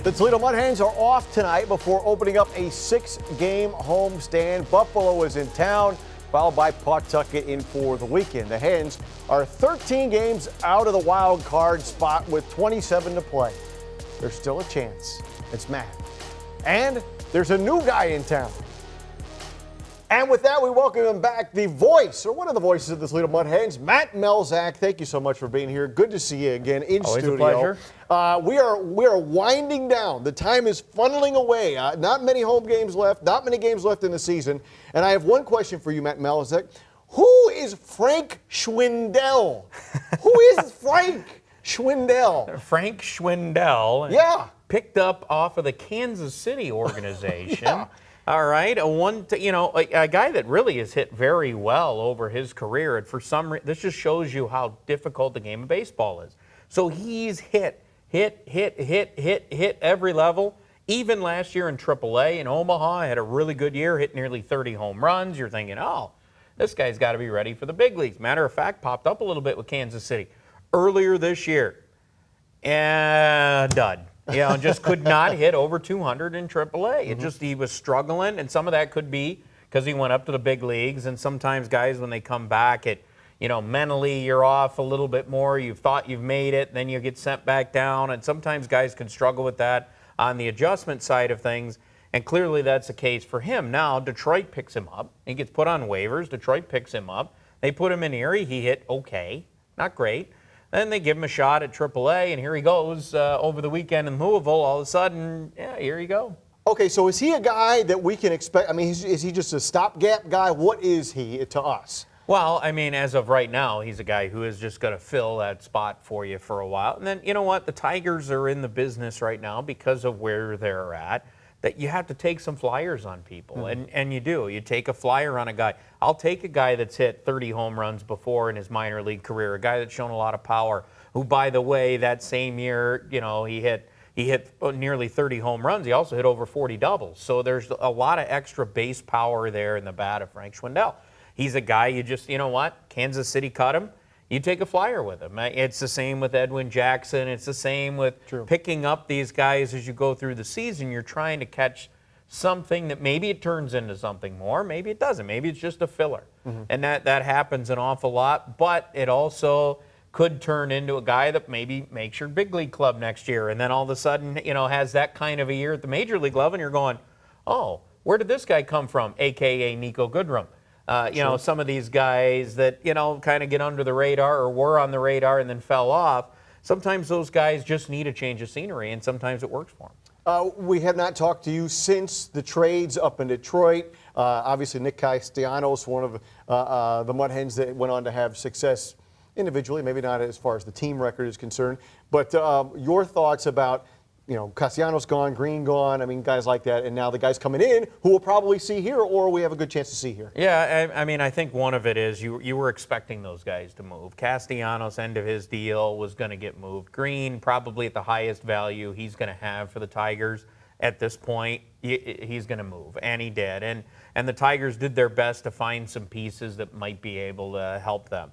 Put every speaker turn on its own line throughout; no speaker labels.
The Toledo Mud Hens are off tonight before opening up a 6-game homestand. Buffalo is in town, followed by Pawtucket in for the weekend. The Hens are 13 games out of the wild card spot with 27 to play. There's still a chance. It's Matt. And there's a new guy in town. And with that, we welcome him back, the voice, or one of the voices of the Toledo Mud Hens, Matt Melzak. Thank you so much for being here. Good to see you again in
Always
studio.
A pleasure.
We are winding down. The time is funneling away. Not many home games left, not many games left in the season. And I have one question for you, Matt Melzak. Who is Frank Schwindel? Who is Frank Schwindel?
Frank Schwindel.
Yeah.
Picked up off of the Kansas City organization.
Yeah.
All right, a guy that really has hit very well over his career, and for some reason, this just shows you how difficult the game of baseball is. So he's hit every level. Even last year in AAA in Omaha, had a really good year, hit nearly 30 home runs. You're thinking, oh, this guy's got to be ready for the big leagues. Matter of fact, popped up a little bit with Kansas City earlier this year, and dud. Just could not hit over 200 in AAA. He was struggling, and some of that could be because he went up to the big leagues. And sometimes guys, when they come back, mentally you're off a little bit more. You've thought you've made it, then you get sent back down. And sometimes guys can struggle with that on the adjustment side of things. And clearly that's the case for him. Now Detroit picks him up. He gets put on waivers. Detroit picks him up. They put him in Erie. He hit okay, not great. Then they give him a shot at AAA, and here he goes over the weekend in Louisville. All of a sudden, here you go.
Okay, so is he a guy that we can expect? I mean, is he just a stopgap guy? What is he to us?
Well, I mean, as of right now, he's a guy who is just going to fill that spot for you for a while. And then, you know what? The Tigers are in the business right now because of where they're at, that you have to take some flyers on people, and you do. You take a flyer on a guy. I'll take a guy that's hit 30 home runs before in his minor league career, a guy that's shown a lot of power, who, by the way, that same year, he hit nearly 30 home runs. He also hit over 40 doubles. So there's a lot of extra base power there in the bat of Frank Schwindel. He's a guy you just, Kansas City cut him. You take a flyer with him. It's the same with Edwin Jackson. It's the same with picking up these guys as you go through the season. You're trying to catch something that maybe it turns into something more, maybe it doesn't. Maybe it's just a filler. And that happens an awful lot, but it also could turn into a guy that maybe makes your big league club next year, and then all of a sudden, has that kind of a year at the major league level, and you're going, oh, where did this guy come from, a.k.a. Nico Goodrum? Some of these guys that, kind of get under the radar or were on the radar and then fell off, sometimes those guys just need a change of scenery, and sometimes it works for them.
We have not talked to you since the trades up in Detroit. Obviously, Nick Castellanos, one of the Mud Hens that went on to have success individually, maybe not as far as the team record is concerned. But your thoughts about, Castellanos gone, Green gone, guys like that, and now the guys coming in who we'll probably see here or we have a good chance to see here.
Yeah, I think one of it is you were expecting those guys to move. Castellanos' end of his deal was going to get moved. Green, probably at the highest value he's going to have for the Tigers at this point, he's going to move, and he did. And the Tigers did their best to find some pieces that might be able to help them.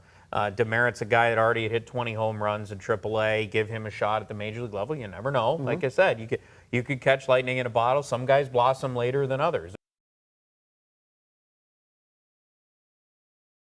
Demerit's a guy that already had hit 20 home runs in AAA. Give him a shot at the major league level. You never know. Like I said, you could catch lightning in a bottle. Some guys blossom later than others.